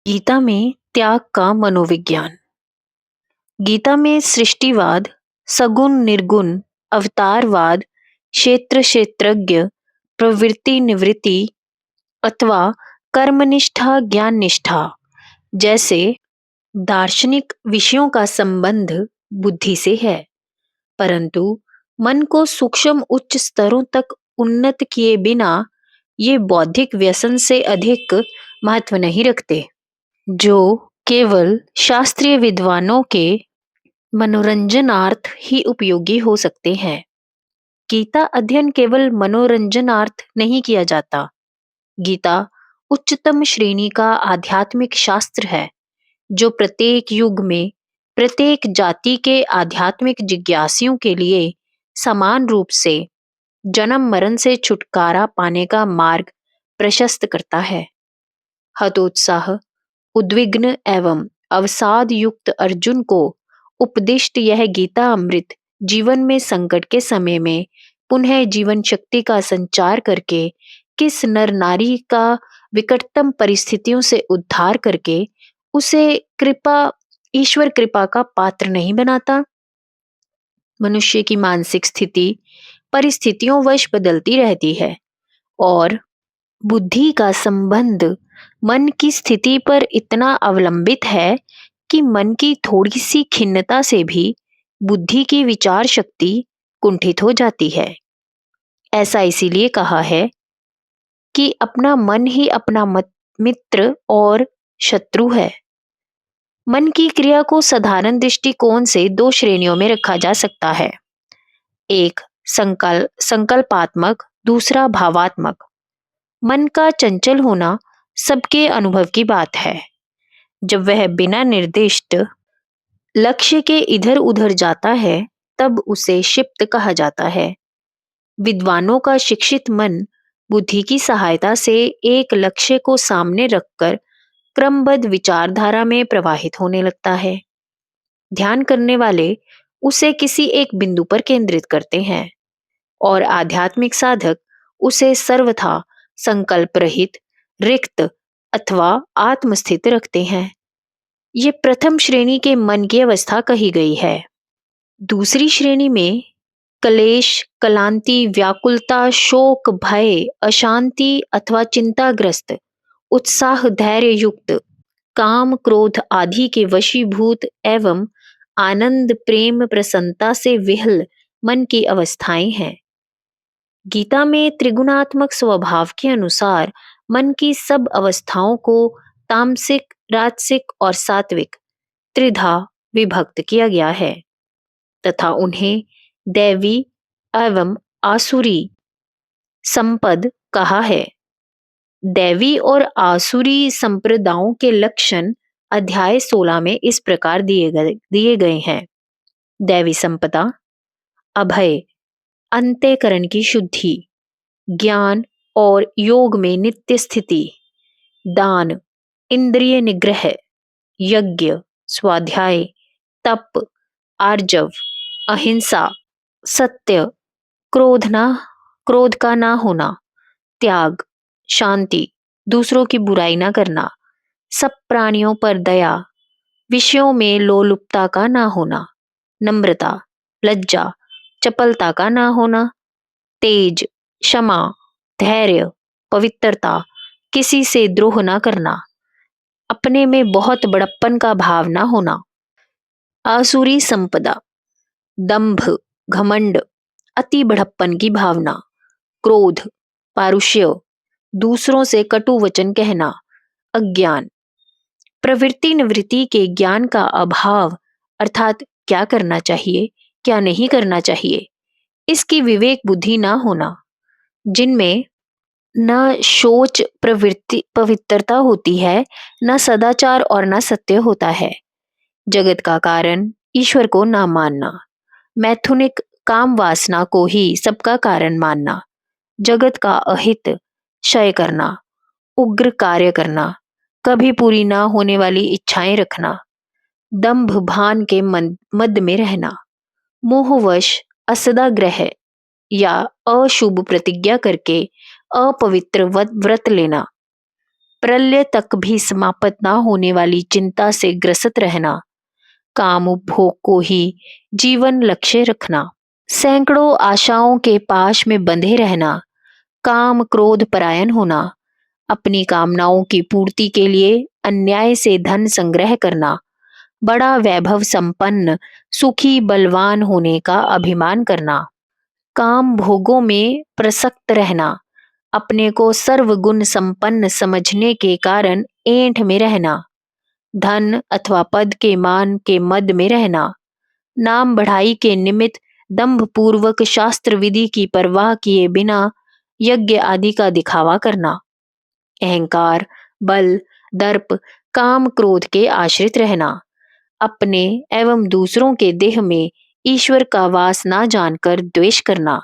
गीता में त्याग का मनोविज्ञान। गीता में सृष्टिवाद, सगुण निर्गुण, अवतारवाद, क्षेत्र क्षेत्रज्ञ, प्रवृत्ति निवृत्ति अथवा कर्मनिष्ठा ज्ञान निष्ठा जैसे दार्शनिक विषयों का संबंध बुद्धि से है, परंतु मन को सूक्ष्म उच्च स्तरों तक उन्नत किए बिना ये बौद्धिक व्यसन से अधिक महत्व नहीं रखते, जो केवल शास्त्रीय विद्वानों के मनोरंजनार्थ ही उपयोगी हो सकते हैं। गीता अध्ययन केवल मनोरंजनार्थ नहीं किया जाता। गीता उच्चतम श्रेणी का आध्यात्मिक शास्त्र है, जो प्रत्येक युग में प्रत्येक जाति के आध्यात्मिक जिज्ञासियों के लिए समान रूप से जन्म मरण से छुटकारा पाने का मार्ग प्रशस्त करता है। हतोत्साह, उद्विग्न एवं अवसाद युक्त अर्जुन को उपदिष्ट यह गीता अमृत जीवन में संकट के समय में पुनः जीवन शक्ति का संचार करके किस नर नारी का विकटतम परिस्थितियों से उद्धार करके उसे कृपा ईश्वर कृपा का पात्र नहीं बनाता। मनुष्य की मानसिक स्थिति परिस्थितियों वश बदलती रहती है और बुद्धि का संबंध मन की स्थिति पर इतना अवलंबित है कि मन की थोड़ी सी खिन्नता से भी बुद्धि की विचार शक्ति कुंठित हो जाती है। ऐसा इसीलिए कहा है कि अपना मन ही अपना मित्र और शत्रु है। मन की क्रिया को साधारण दृष्टिकोण से दो श्रेणियों में रखा जा सकता है, एक संकल्पात्मक, दूसरा भावात्मक। मन का चंचल होना सबके अनुभव की बात है। जब वह बिना निर्दिष्ट लक्ष्य के इधर उधर जाता है, तब उसे क्षिप्त कहा जाता है। विद्वानों का शिक्षित मन बुद्धि की सहायता से एक लक्ष्य को सामने रखकर क्रमबद्ध विचारधारा में प्रवाहित होने लगता है। ध्यान करने वाले उसे किसी एक बिंदु पर केंद्रित करते हैं और आध्यात्मिक साधक उसे सर्वथा संकल्प रहित, रिक्त अथवा आत्मस्थित रखते हैं। ये प्रथम श्रेणी के मन की अवस्था कही गई है। दूसरी श्रेणी में क्लेश, क्लांति, व्याकुलता, शोक, भय, अशांति अथवा चिंताग्रस्त, उत्साह, धैर्य युक्त, काम, क्रोध आदि के वशीभूत एवं आनंद, प्रेम, प्रसन्नता से विह्वल मन की अवस्थाएं हैं। गीता में त्रिगुणात्मक स्वभाव के अनुसार मन की सब अवस्थाओं को तामसिक, राजसिक और सात्विक त्रिधा विभक्त किया गया है तथा उन्हें दैवी एवं आसुरी संपद कहा है। दैवी और आसुरी संप्रदायों के लक्षण अध्याय 16 में इस प्रकार दिए गए हैं। दैवी संपदा: अभय, अंतःकरण की शुद्धि, ज्ञान और योग में नित्य स्थिति, दान, इंद्रिय निग्रह, यज्ञ, स्वाध्याय, तप, आर्जव, अहिंसा, सत्य, क्रोध का ना होना, त्याग, शांति, दूसरों की बुराई ना करना, सब प्राणियों पर दया, विषयों में लोलुपता का ना होना, नम्रता, लज्जा, चपलता का ना होना, तेज, क्षमा, धैर्य, पवित्रता, किसी से द्रोह ना करना, अपने में बहुत बड़प्पन का भाव ना होना। आसुरी संपदा: दंभ, घमंड, अति बड़प्पन की भावना, क्रोध, पारुष्य, दूसरों से कटु वचन कहना, अज्ञान, प्रवृत्ति निवृत्ति के ज्ञान का अभाव, अर्थात क्या करना चाहिए, क्या नहीं करना चाहिए, इसकी विवेक बुद्धि ना होना, जिनमें न शोच प्रवृत्ति पवित्रता होती है, न सदाचार और न सत्य होता है। जगत का कारण ईश्वर को ना मानना, मैथुनिक काम वासना को ही सबका कारण मानना, जगत का अहित क्षय करना, उग्र कार्य करना, कभी पूरी ना होने वाली इच्छाएं रखना, दंभ भान के मद में रहना, मोहवश असदाग्रह या अशुभ प्रतिज्ञा करके अपवित्र व्रत लेना, प्रलय तक भी समाप्त ना होने वाली चिंता से ग्रसित रहना, काम उपभोग को ही जीवन लक्ष्य रखना, सैकड़ों आशाओं के पाश में बंधे रहना, काम क्रोध परायण होना, अपनी कामनाओं की पूर्ति के लिए अन्याय से धन संग्रह करना, बड़ा वैभव संपन्न सुखी बलवान होने का अभिमान करना, काम भोगों में प्रसक्त रहना, अपने को सर्वगुण संपन्न समझने के कारण ऐंठ में रहना, धन अथवा पद के मान के मद में रहना, नाम बढ़ाई के निमित्त दंभ पूर्वक शास्त्र विधि की परवाह किए बिना यज्ञ आदि का दिखावा करना, अहंकार, बल, दर्प, काम क्रोध के आश्रित रहना, अपने एवं दूसरों के देह में ईश्वर का वास ना जानकर द्वेष करना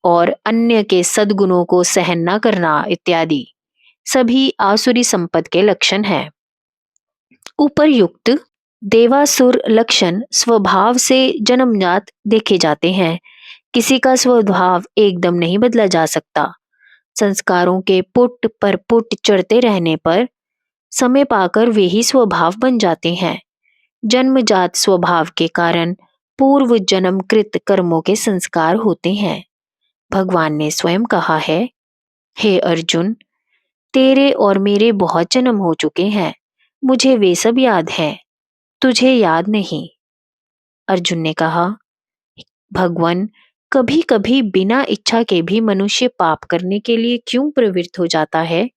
और अन्य के सद्गुणों को सहन न करना इत्यादि सभी आसुरी संपद के लक्षण हैं। उपर्युक्त देवासुर लक्षण स्वभाव से जन्मजात देखे जाते हैं। किसी का स्वभाव एकदम नहीं बदला जा सकता। संस्कारों के पुट पर पुट चढ़ते रहने पर समय पाकर वे ही स्वभाव बन जाते हैं। जन्मजात स्वभाव के कारण पूर्व जन्मकृत कर्मों के संस्कार होते हैं। भगवान ने स्वयं कहा है, हे अर्जुन, तेरे और मेरे बहुत जन्म हो चुके हैं, मुझे वे सब याद हैं, तुझे याद नहीं। अर्जुन ने कहा, भगवान, कभी कभी बिना इच्छा के भी मनुष्य पाप करने के लिए क्यों प्रवृत्त हो जाता है?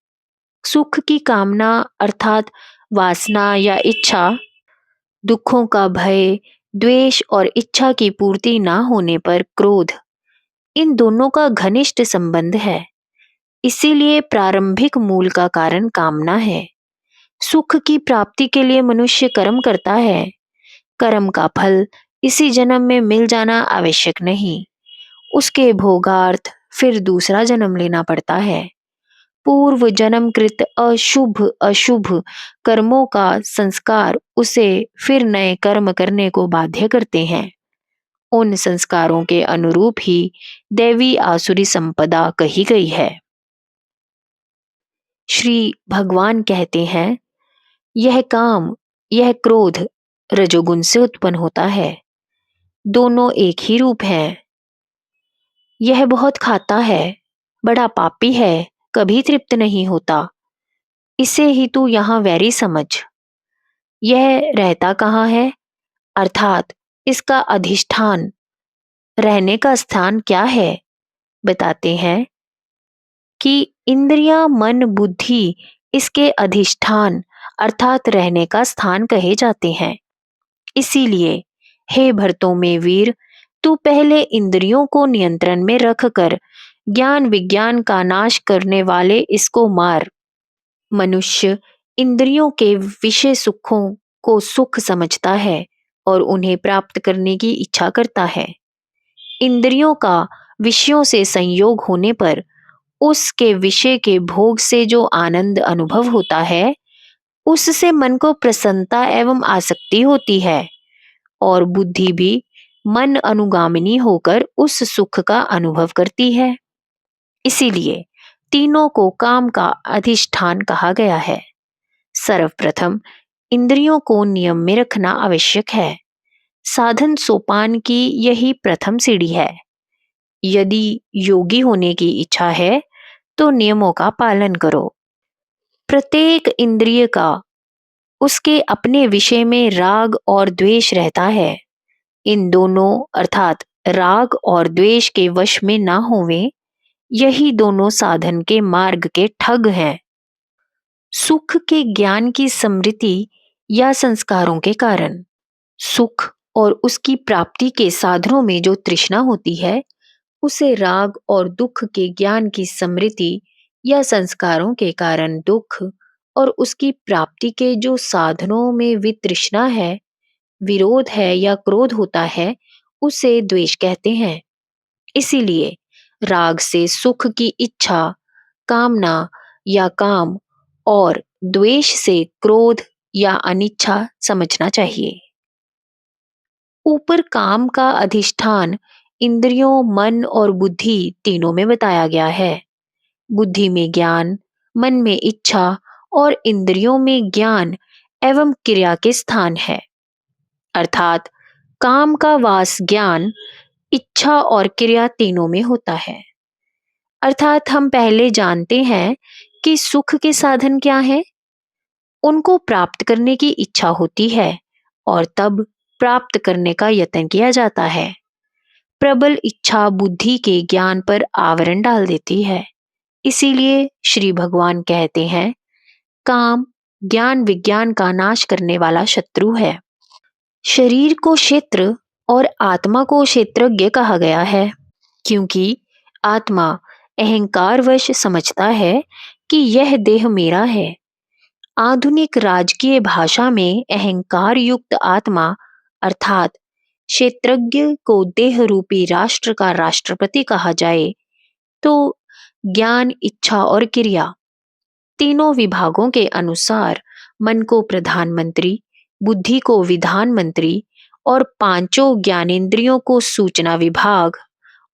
सुख की कामना अर्थात वासना या इच्छा, दुखों का भय, द्वेष और इच्छा की पूर्ति ना होने पर क्रोध, इन दोनों का घनिष्ठ संबंध है। इसीलिए प्रारंभिक मूल का कारण कामना है। सुख की प्राप्ति के लिए मनुष्य कर्म करता है। कर्म का फल इसी जन्म में मिल जाना आवश्यक नहीं, उसके भोगार्थ फिर दूसरा जन्म लेना पड़ता है। पूर्व जन्मकृत अशुभ अशुभ कर्मों का संस्कार उसे फिर नए कर्म करने को बाध्य करते हैं। उन संस्कारों के अनुरूप ही दैवी आसुरी संपदा कही गई है। श्री भगवान कहते हैं, यह काम, यह क्रोध रजोगुण से उत्पन्न होता है। दोनों एक ही रूप है। यह बहुत खाता है, बड़ा पापी है, कभी तृप्त नहीं होता। इसे ही तू यहाँ वैरी समझ। यह रहता कहाँ है, अर्थात इसका अधिष्ठान, रहने का स्थान क्या है? बताते हैं कि इंद्रियां, मन, बुद्धि इसके अधिष्ठान अर्थात रहने का स्थान कहे जाते हैं। इसीलिए हे भरतों में वीर, तू पहले इंद्रियों को नियंत्रण में रखकर ज्ञान विज्ञान का नाश करने वाले इसको मार। मनुष्य इंद्रियों के विषय सुखों को सुख समझता है और उन्हें प्राप्त करने की इच्छा करता है। इंद्रियों का विषयों से संयोग होने पर उसके विषय के भोग से जो आनंद अनुभव होता है, उससे मन को प्रसन्नता एवं आसक्ति होती है और बुद्धि भी मन अनुगामिनी होकर उस सुख का अनुभव करती है। इसीलिए तीनों को काम का अधिष्ठान कहा गया है। सर्वप्रथम इंद्रियों को नियम में रखना आवश्यक है। साधन सोपान की यही प्रथम सीढ़ी है। यदि योगी होने की इच्छा है तो नियमों का पालन करो। प्रत्येक इंद्रिय का उसके अपने विषय में राग और द्वेष रहता है। इन दोनों अर्थात राग और द्वेष के वश में ना होवे, यही दोनों साधन के मार्ग के ठग हैं। सुख के ज्ञान की स्मृति या संस्कारों के कारण सुख और उसकी प्राप्ति के साधनों में जो तृष्णा होती है, उसे राग और दुख के ज्ञान की स्मृति या संस्कारों के कारण दुख और उसकी प्राप्ति के जो साधनों में वितृष्णा है, विरोध है या क्रोध होता है, उसे द्वेष कहते हैं। इसीलिए राग से सुख की इच्छा, कामना या काम और द्वेष से क्रोध या अनिच्छा समझना चाहिए। ऊपर काम का अधिष्ठान इंद्रियों, मन और बुद्धि तीनों में बताया गया है। बुद्धि में ज्ञान, मन में इच्छा और इंद्रियों में ज्ञान एवं क्रिया के स्थान है। अर्थात काम का वास ज्ञान, इच्छा और क्रिया तीनों में होता है। अर्थात हम पहले जानते हैं कि सुख के साधन क्या हैं? उनको प्राप्त करने की इच्छा होती है और तब प्राप्त करने का यत्न किया जाता है। प्रबल इच्छा बुद्धि के ज्ञान पर आवरण डाल देती है। इसीलिए श्री भगवान कहते हैं, काम ज्ञान विज्ञान का नाश करने वाला शत्रु है। शरीर को क्षेत्र और आत्मा को क्षेत्रज्ञ कहा गया है, क्योंकि आत्मा अहंकारवश समझता है कि यह देह मेरा है। आधुनिक राजकीय भाषा में अहंकार युक्त आत्मा अर्थात क्षेत्रज्ञ को देह रूपी राष्ट्र का राष्ट्रपति कहा जाए तो ज्ञान, इच्छा और क्रिया तीनों विभागों के अनुसार मन को प्रधानमंत्री, बुद्धि को विधान मंत्री और पांचों ज्ञानेंद्रियों को सूचना विभाग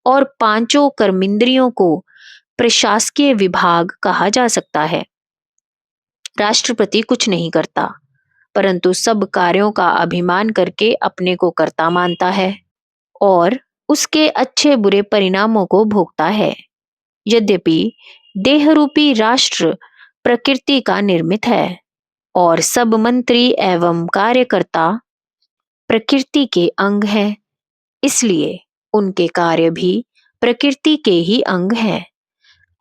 और पांचों कर्मेंद्रियों को प्रशासकीय विभाग कहा जा सकता है। राष्ट्रपति कुछ नहीं करता, परंतु सब कार्यों का अभिमान करके अपने को कर्ता मानता है और उसके अच्छे बुरे परिणामों को भोगता है। यद्यपि देह रूपी राष्ट्र प्रकृति का निर्मित है और सब मंत्री एवं कार्यकर्ता प्रकृति के अंग हैं, इसलिए उनके कार्य भी प्रकृति के ही अंग हैं।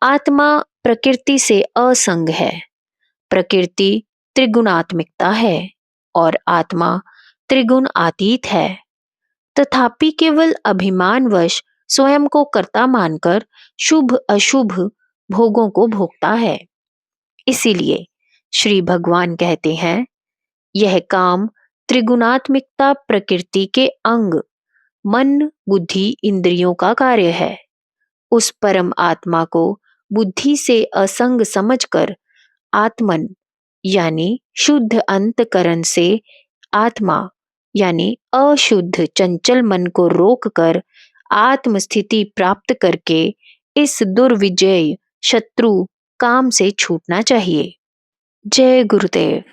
आत्मा प्रकृति से असंग है। प्रकृति त्रिगुणात्मिकता है और आत्मा त्रिगुण अतीत है। तथापि केवल अभिमानवश स्वयं को कर्ता मानकर शुभ अशुभ भोगों को भोगता है। इसीलिए श्री भगवान कहते हैं, यह काम त्रिगुणात्मिकता प्रकृति के अंग मन, बुद्धि, इंद्रियों का कार्य है। उस परम आत्मा को बुद्धि से असंग समझकर आत्मन यानी शुद्ध अंतकरण से आत्मा यानी अशुद्ध चंचल मन को रोककर आत्म स्थिति प्राप्त करके इस दुर्विजय शत्रु काम से छूटना चाहिए। जय गुरुदेव।